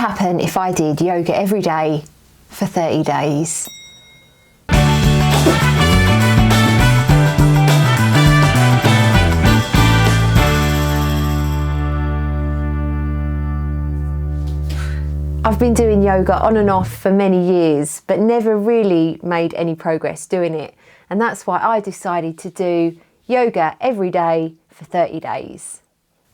happen if I did yoga every day for 30 days? I've been doing yoga on and off for many years, but never really made any progress doing it. And that's why I decided to do yoga every day for 30 days.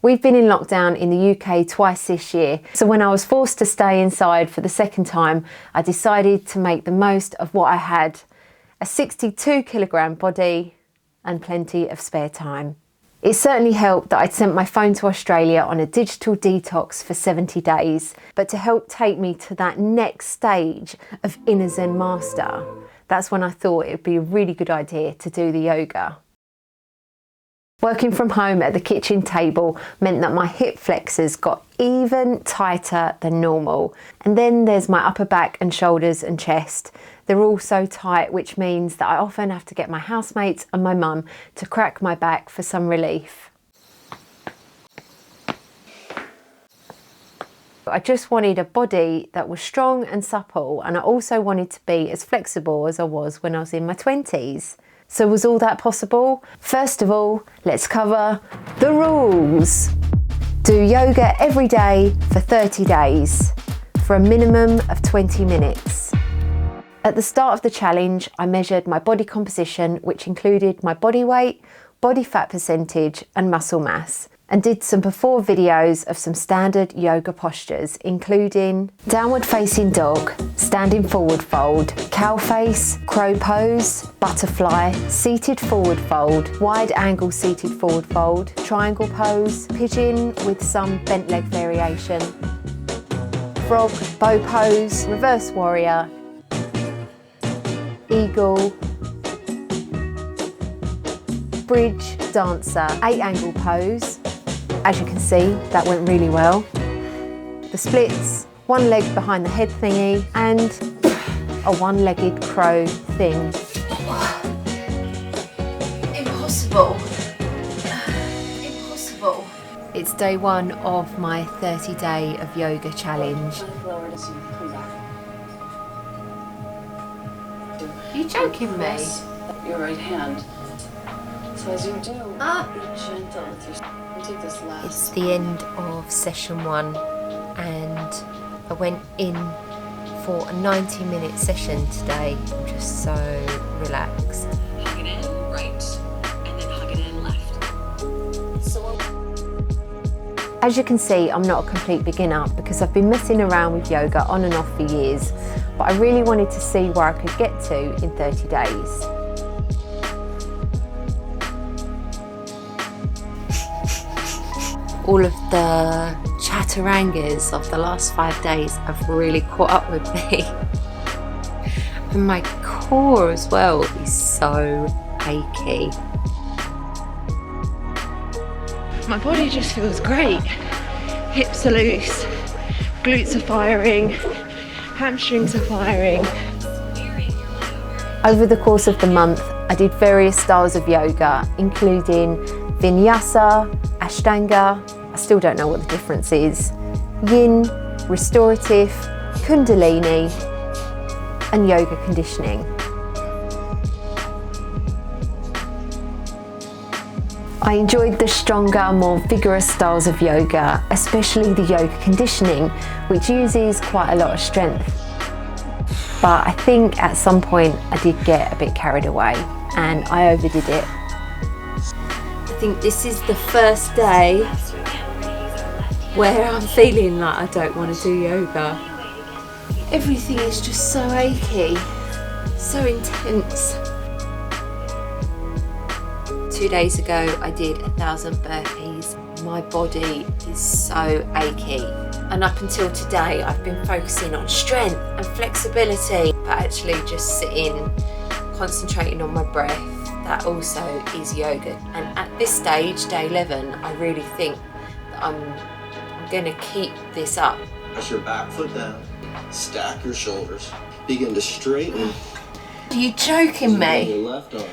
We've been in lockdown in the UK twice this year, so when I was forced to stay inside for the second time, I decided to make the most of what I had: a 62 kilogram body and plenty of spare time. It certainly helped that I'd sent my phone to Australia on a digital detox for 70 days, but to help take me to that next stage of inner Zen master, that's when I thought it would be a really good idea to do the yoga. Working from home at the kitchen table meant that my hip flexors got even tighter than normal. And then there's my upper back and shoulders and chest. They're all so tight, which means that I often have to get my housemates and my mum to crack my back for some relief. I just wanted a body that was strong and supple, and I also wanted to be as flexible as I was when I was in my 20s. So was all that possible? First of all, let's cover the rules. Do yoga every day for 30 days for a minimum of 20 minutes. At the start of the challenge, I measured my body composition, which included my body weight, body fat percentage and muscle mass, and did some before videos of some standard yoga postures, including downward facing dog, standing forward fold, cow face, crow pose, butterfly, seated forward fold, wide angle seated forward fold, triangle pose, pigeon with some bent leg variation, frog, bow pose, reverse warrior, eagle, bridge, dancer, 8-angle pose. As you can see, that went really well. The splits, one leg behind the head thingy, and a one-legged crow thing. Impossible. Impossible. It's day one of my 30-day of yoga challenge. Are you joking me? Your right hand. So as you do, be gentle with yourself. Take this last. It's the end of session one, and I went in for a 90-minute session today. I'm just so relaxed. Hug it in right, and then hug it in left. So as you can see, I'm not a complete beginner because I've been messing around with yoga on and off for years, but I really wanted to see where I could get to in 30 days. All of the chaturangas of the last 5 days have really caught up with me. And my core as well is so achy. My body just feels great. Hips are loose, glutes are firing, hamstrings are firing. Over the course of the month, I did various styles of yoga, including Vinyasa, Ashtanga, I still don't know what the difference is, Yin, Restorative, Kundalini, and Yoga Conditioning. I enjoyed the stronger, more vigorous styles of yoga, especially the Yoga Conditioning, which uses quite a lot of strength. But I think at some point I did get a bit carried away and I overdid it. I think this is the first day where I'm feeling like I don't want to do yoga. Everything is just so achy, so intense. 2 days ago I did 1,000 burpees. My body is so achy. And up until today I've been focusing on strength and flexibility, but actually just sitting, concentrating on my breath. That also is yoga. And at this stage, day 11, I really think that I'm going to keep this up. Press your back foot down, stack your shoulders, begin to straighten. Are you joking me? Your left arm.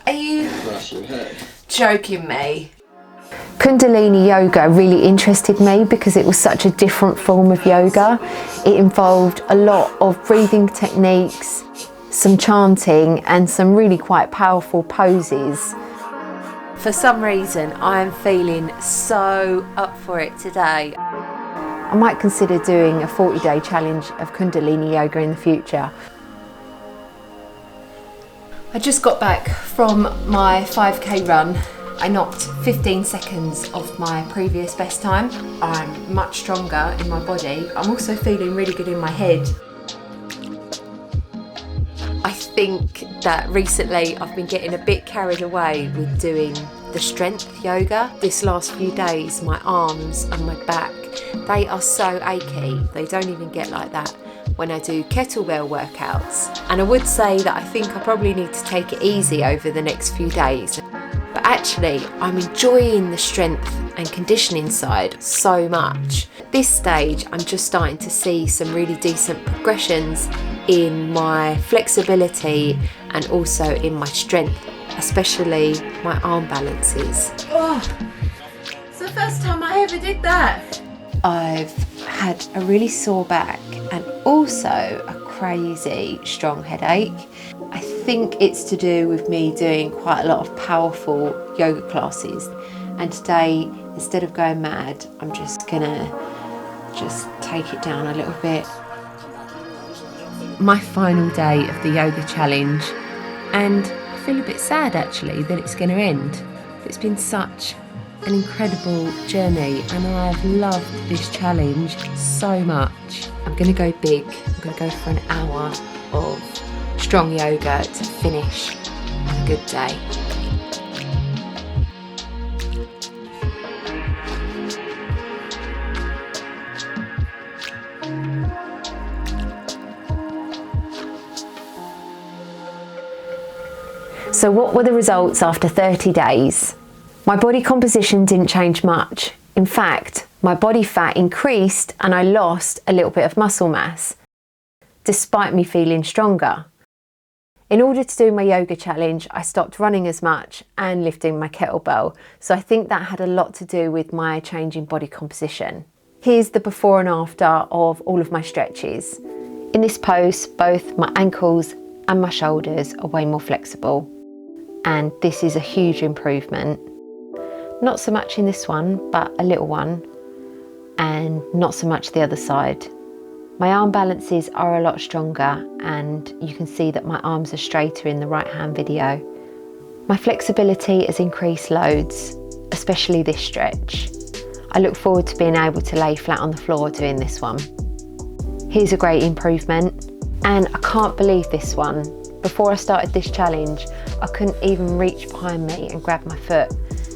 Are you across your head. joking me? Kundalini yoga really interested me because it was such a different form of yoga. It involved a lot of breathing techniques, some chanting and some really quite powerful poses. For some reason, I am feeling so up for it today. I might consider doing a 40-day challenge of Kundalini yoga in the future. I just got back from my 5k run. I knocked 15 seconds off my previous best time. I'm much stronger in my body. I'm also feeling really good in my head. I think that recently I've been getting a bit carried away with doing the strength yoga. This last few days, my arms and my back, they are so achy. They don't even get like that when I do kettlebell workouts. And I would say that I think I probably need to take it easy over the next few days. But actually, I'm enjoying the strength and conditioning side so much. At this stage, I'm just starting to see some really decent progressions in my flexibility and also in my strength, especially my arm balances. Oh, it's the first time I ever did that. I've had a really sore back and also a crazy strong headache. I think it's to do with me doing quite a lot of powerful yoga classes, and today, instead of going mad, I'm just gonna take it down a little bit. My final day of the yoga challenge, and I feel a bit sad actually that it's going to end. It's been such an incredible journey and I've loved this challenge so much. I'm going to go big. I'm going to go for an hour of strong yoga to finish on a good day. So what were the results after 30 days? My body composition didn't change much. In fact, my body fat increased and I lost a little bit of muscle mass, despite me feeling stronger. In order to do my yoga challenge, I stopped running as much and lifting my kettlebell. So I think that had a lot to do with my change in body composition. Here's the before and after of all of my stretches. In this pose, both my ankles and my shoulders are way more flexible. And this is a huge improvement. Not so much in this one, but a little one, and not so much the other side. My arm balances are a lot stronger and you can see that my arms are straighter in the right hand video. My flexibility has increased loads, especially this stretch. I look forward to being able to lay flat on the floor doing this one. Here's a great improvement, and I can't believe this one. Before I started this challenge, I couldn't even reach behind me and grab my foot.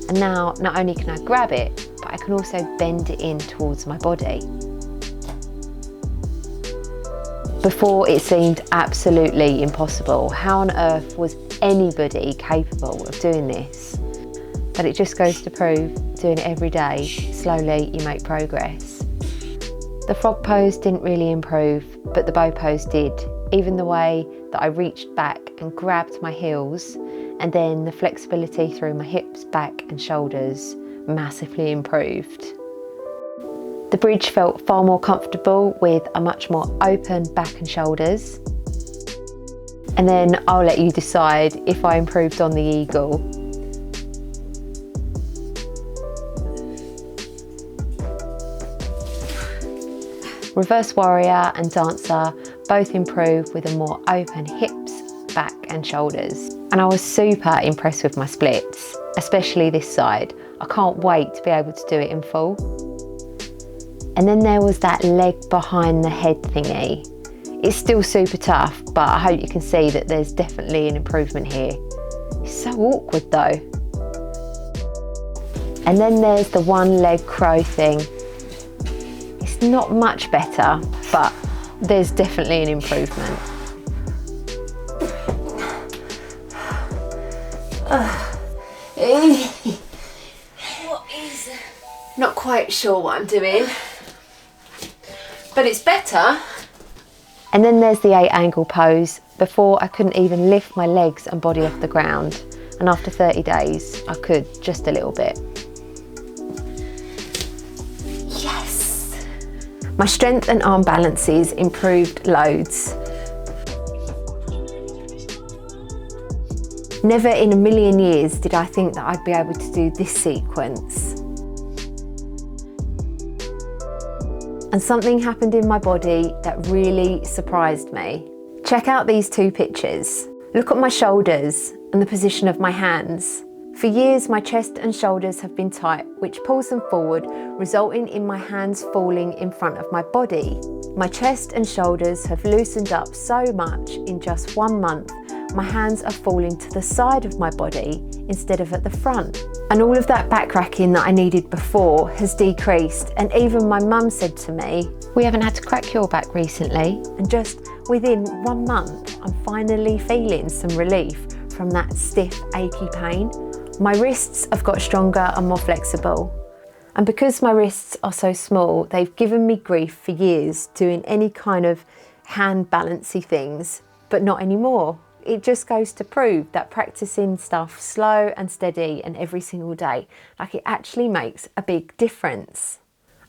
And now, not only can I grab it, but I can also bend it in towards my body. Before, it seemed absolutely impossible. How on earth was anybody capable of doing this? But it just goes to prove, doing it every day, slowly you make progress. The frog pose didn't really improve, but the bow pose did. Even the way that I reached back and grabbed my heels, and then the flexibility through my hips, back and shoulders massively improved. The bridge felt far more comfortable with a much more open back and shoulders. And then I'll let you decide if I improved on the eagle. Reverse warrior and dancer both improved with a more open hips, back and shoulders. And I was super impressed with my splits, especially this side. I can't wait to be able to do it in full. And then there was that leg behind the head thingy. It's still super tough, but I hope you can see that there's definitely an improvement here. It's so awkward though. And then there's the one leg crow thing. It's not much better, but there's definitely an improvement. What is it? Not quite sure what I'm doing, but it's better. And then there's the 8-angle pose. Before, I couldn't even lift my legs and body off the ground, and after 30 days I could just a little bit. My strength and arm balances improved loads. Never in a million years did I think that I'd be able to do this sequence. And something happened in my body that really surprised me. Check out these two pictures. Look at my shoulders and the position of my hands. For years, my chest and shoulders have been tight, which pulls them forward, resulting in my hands falling in front of my body. My chest and shoulders have loosened up so much in just 1 month, my hands are falling to the side of my body instead of at the front. And all of that back racking that I needed before has decreased. And even my mum said to me, "We haven't had to crack your back recently." And just within 1 month, I'm finally feeling some relief from that stiff, achy pain. My wrists have got stronger and more flexible. And because my wrists are so small, they've given me grief for years doing any kind of hand balancy things, but not anymore. It just goes to prove that practicing stuff slow and steady and every single day, like it actually makes a big difference.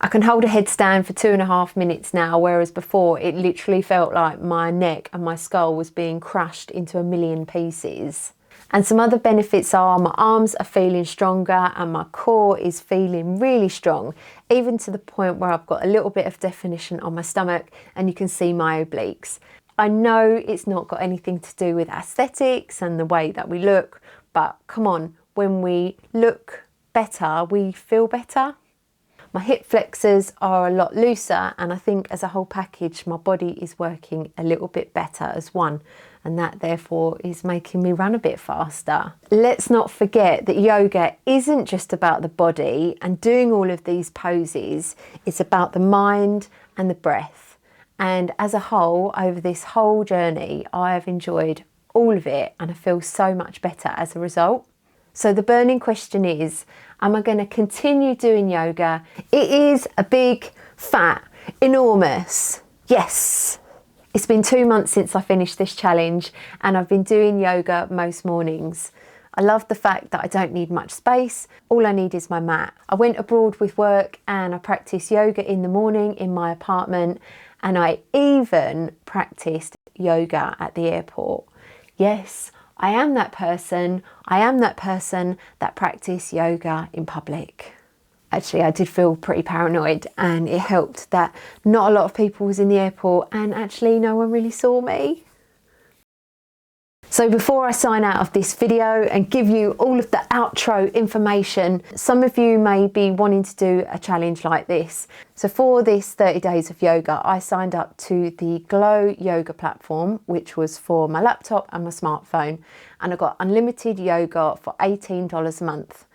I can hold a headstand for 2.5 minutes now, whereas before it literally felt like my neck and my skull was being crushed into a million pieces. And some other benefits are my arms are feeling stronger and my core is feeling really strong, even to the point where I've got a little bit of definition on my stomach and you can see my obliques. I know it's not got anything to do with aesthetics and the way that we look, but come on, when we look better, we feel better. My hip flexors are a lot looser, and I think as a whole package, my body is working a little bit better as one, and that therefore is making me run a bit faster. Let's not forget that yoga isn't just about the body and doing all of these poses, it's about the mind and the breath. And as a whole, over this whole journey, I have enjoyed all of it and I feel so much better as a result. So the burning question is, am I going to continue doing yoga? It is a big, fat, enormous yes. It's been 2 months since I finished this challenge and I've been doing yoga most mornings. I love the fact that I don't need much space. All I need is my mat. I went abroad with work and I practiced yoga in the morning in my apartment, and I even practiced yoga at the airport. Yes, I am that person. I am that person that practiced yoga in public. Actually, I did feel pretty paranoid, and it helped that not a lot of people was in the airport and actually no one really saw me. So before I sign out of this video and give you all of the outro information, some of you may be wanting to do a challenge like this. So for this 30 days of yoga, I signed up to the Glow yoga platform, which was for my laptop and my smartphone. And I got unlimited yoga for $18 a month.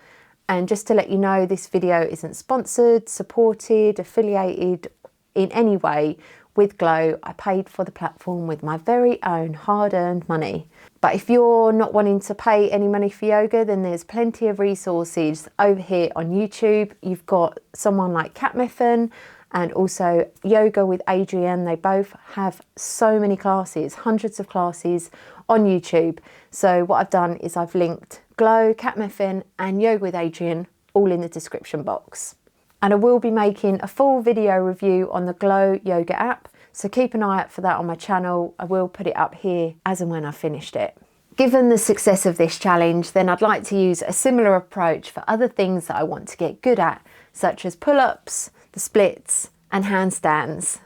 And just to let you know, this video isn't sponsored, supported, affiliated in any way with Glow. I paid for the platform with my very own hard-earned money. But if you're not wanting to pay any money for yoga, then there's plenty of resources over here on YouTube. You've got someone like Kat Meffin and also Yoga with Adrienne. They both have so many classes, hundreds of classes on YouTube. So what I've done is I've linked Glow, Kat Meffin and Yoga with Adrienne all in the description box. And I will be making a full video review on the Glow yoga app, so keep an eye out for that on my channel. I will put it up here as and when I've finished it. Given the success of this challenge, then I'd like to use a similar approach for other things that I want to get good at, such as pull-ups, the splits and handstands.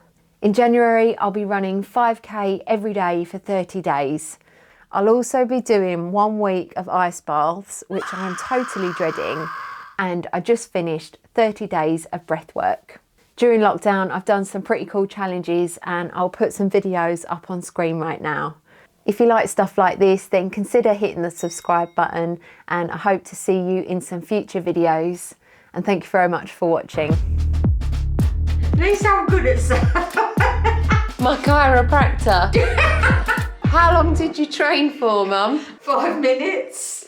In January, I'll be running 5K every day for 30 days. I'll also be doing 1 week of ice baths, which I'm totally dreading, and I just finished 30 days of breath work. During lockdown, I've done some pretty cool challenges and I'll put some videos up on screen right now. If you like stuff like this, then consider hitting the subscribe button, and I hope to see you in some future videos. And thank you very much for watching. They sound good at stuff. My chiropractor. How long did you train for, Mum? 5 minutes.